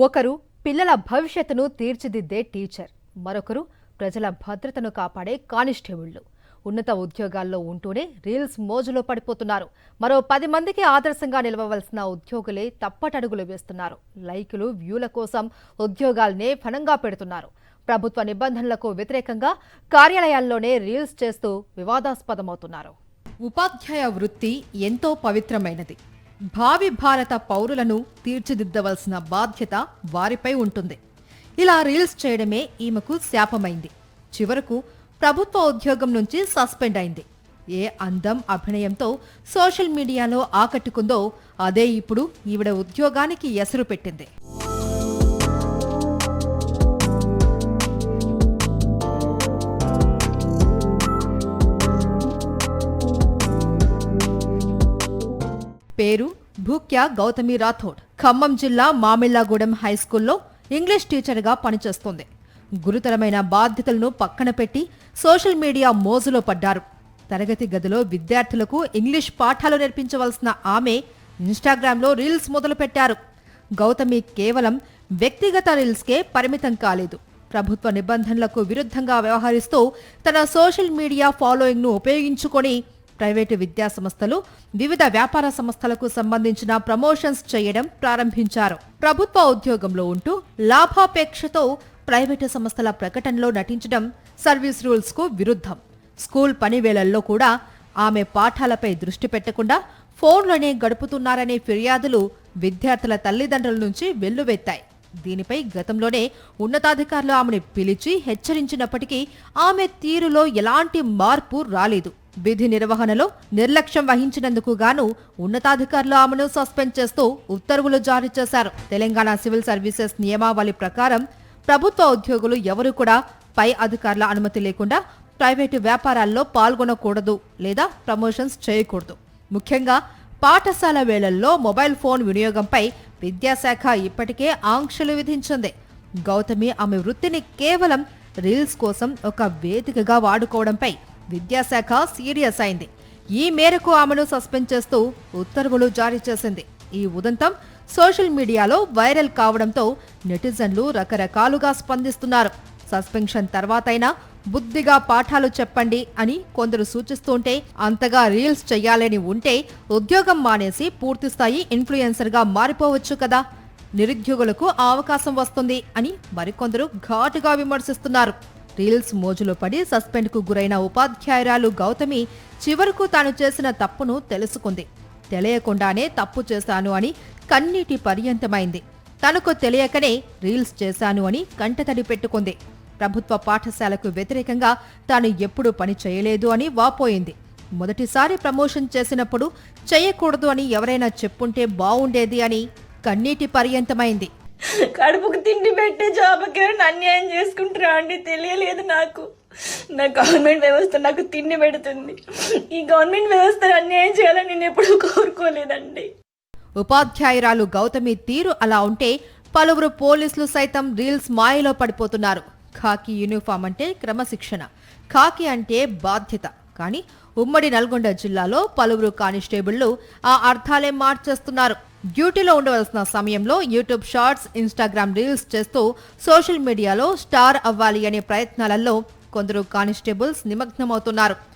ఒకరు పిల్లల భవిష్యత్తును తీర్చిదిద్దే టీచర్, మరొకరు ప్రజల భద్రతను కాపాడే కానిస్టేబుళ్లు. ఉన్నత ఉద్యోగాల్లో ఉంటూనే రీల్స్ మోజులో పడిపోతున్నారు. మరో 10 మందికి ఆదర్శంగా నిలవవలసిన ఉద్యోగులే తప్పటడుగులు వేస్తున్నారు. లైకులు, వ్యూల కోసం ఉద్యోగాలనే ఫనంగా పెడుతున్నారు. ప్రభుత్వ నిబంధనలకు వ్యతిరేకంగా కార్యాలయాల్లోనే రీల్స్ చేస్తూ వివాదాస్పదమవుతున్నారు. ఉపాధ్యాయ వృత్తి ఎంతో పవిత్రమైనది. భావి భారత పౌరులను తీర్చిదిద్దవలసిన బాధ్యత వారిపై ఉంటుంది. ఇలా రీల్స్ చేయడమే ఈమెకు శాపమైంది. చివరకు ప్రభుత్వ ఉద్యోగం నుంచి సస్పెండ్ అయింది. ఏ అందం, అభినయంతో సోషల్ మీడియాలో ఆకట్టుకుందో అదే ఇప్పుడు ఈవిడ ఉద్యోగానికి ఎసరు పెట్టింది. పేరు భూక్యా గౌతమి రాథోడ్. ఖమ్మం జిల్లా మామిళ్లాగూడెం హైస్కూల్లో ఇంగ్లీష్ టీచర్గా పనిచేస్తోంది. గురుతరమైన బాధ్యతలను పక్కన పెట్టి సోషల్ మీడియా మోజులో పడ్డారు. తరగతి గదిలో విద్యార్థులకు ఇంగ్లీష్ పాఠాలు నేర్పించవలసిన ఆమె ఇన్స్టాగ్రామ్లో రీల్స్ మొదలుపెట్టారు. గౌతమి కేవలం వ్యక్తిగత రీల్స్కే పరిమితం కాలేదు. ప్రభుత్వ నిబంధనలకు విరుద్ధంగా వ్యవహరిస్తూ తన సోషల్ మీడియా ఫాలోయింగ్ను ఉపయోగించుకొని ప్రైవేటు విద్యా సంస్థలు, వివిధ వ్యాపార సంస్థలకు సంబంధించిన ప్రమోషన్స్ చేయడం ప్రారంభించారు. ప్రభుత్వ ఉద్యోగంలో ఉంటూ లాభాపేక్షతో ప్రైవేటు సంస్థల ప్రకటనలో నటించడం సర్వీస్ రూల్స్ కు విరుద్ధం. స్కూల్ పనివేళల్లో కూడా ఆమె పాఠాలపై దృష్టి పెట్టకుండా ఫోన్లోనే గడుపుతున్నారనే ఫిర్యాదులు విద్యార్థుల తల్లిదండ్రుల నుంచి వెల్లువెత్తాయి. దీనిపై గతంలోనే ఉన్నతాధికారులు ఆమెను పిలిచి హెచ్చరించినప్పటికీ ఆమె తీరులో ఎలాంటి మార్పు రాలేదు. విధి నిర్వహణలో నిర్లక్ష్యం వహించినందుకు గాను ఉన్నతాధికారులు ఆమెను సస్పెండ్ చేస్తూ ఉత్తర్వులు జారీ చేశారు. తెలంగాణ సివిల్ సర్వీసెస్ నియమావళి ప్రకారం ప్రభుత్వ ఉద్యోగులు ఎవరూ కూడా పై అధికారుల అనుమతి లేకుండా ప్రైవేటు వ్యాపారాల్లో పాల్గొనకూడదు లేదా ప్రమోషన్స్ చేయకూడదు. ముఖ్యంగా పాఠశాల వేళల్లో మొబైల్ ఫోన్ వినియోగంపై విద్యాశాఖ ఇప్పటికే ఆంక్షలు విధించింది. గౌతమి ఆమె వృత్తిని కేవలం రీల్స్ కోసం ఒక వేదికగా వాడుకోవడంపై విద్యాశాఖ సీరియస్ అయింది. ఈ మేరకు ఆమెను సస్పెండ్ చేస్తూ ఉత్తర్వులు జారీ చేసింది. ఈ ఉదంతం సోషల్ మీడియాలో వైరల్ కావడంతో నెటిజన్లు రకరకాలుగా స్పందిస్తున్నారు. సస్పెన్షన్ తర్వాతైనా బుద్ధిగా పాఠాలు చెప్పండి అని కొందరు సూచిస్తుంటే, అంతగా రీల్స్ చెయ్యాలని ఉంటే ఉద్యోగం మానేసి పూర్తిస్థాయి ఇన్ఫ్లుయెన్సర్గా మారిపోవచ్చు కదా, నిరుద్యోగులకు ఆ అవకాశం వస్తుంది అని మరికొందరు ఘాటుగా విమర్శిస్తున్నారు. రీల్స్ మోజులో పడి సస్పెండ్కు గురైన ఉపాధ్యాయురాలు గౌతమి చివరకు తాను చేసిన తప్పును తెలుసుకుంది. తెలియకుండానే తప్పు చేశాను అని కన్నీటి పర్యంతమైంది. తనకు తెలియకనే రీల్స్ చేశాను అని కంటతడి పెట్టుకుంది. ప్రభుత్వ పాఠశాలకు వ్యతిరేకంగా తాను ఎప్పుడూ పని చేయలేదు అని వాపోయింది. మొదటిసారి ప్రమోషన్ చేసినప్పుడు చేయకూడదు అని ఎవరైనా చెప్పుంటే బావుండేది అని కన్నీటి పర్యంతమైంది. కడుపుకు తిండి పెట్టే జాబ్కి అన్యాయం చేసుకుంటారా అండి? తెలియలేదు నాకు. నా గవర్నమెంట్ వ్యవస్థ నాకు తిండి పెడుతుంది. ఈ గవర్నమెంట్ వ్యవస్థ అన్యాయం చేయాలని నేను ఎప్పుడూ కోరుకోలేదండి. ఉపాధ్యాయురాలు గౌతమి తీరు అలా ఉంటే పలువురు పోలీసులు సైతం రీల్స్ మాయలో పడిపోతున్నారు. ఖాకీ యూనిఫామ్ అంటే క్రమశిక్షణ, ఖాకీ అంటే బాధ్యత. కానీ ఉమ్మడి నల్గొండ జిల్లాలో పలువురు కానిస్టేబుళ్లు ఆ అర్థాలే మార్చేస్తున్నారు. డ్యూటీలో ఉండవలసిన సమయంలో యూట్యూబ్ షార్ట్స్, ఇన్స్టాగ్రామ్ రీల్స్ చేస్తూ సోషల్ మీడియాలో స్టార్ అవ్వాలి అనే ప్రయత్నాలలో కొందరు కానిస్టేబుల్స్ నిమగ్నమవుతున్నారు.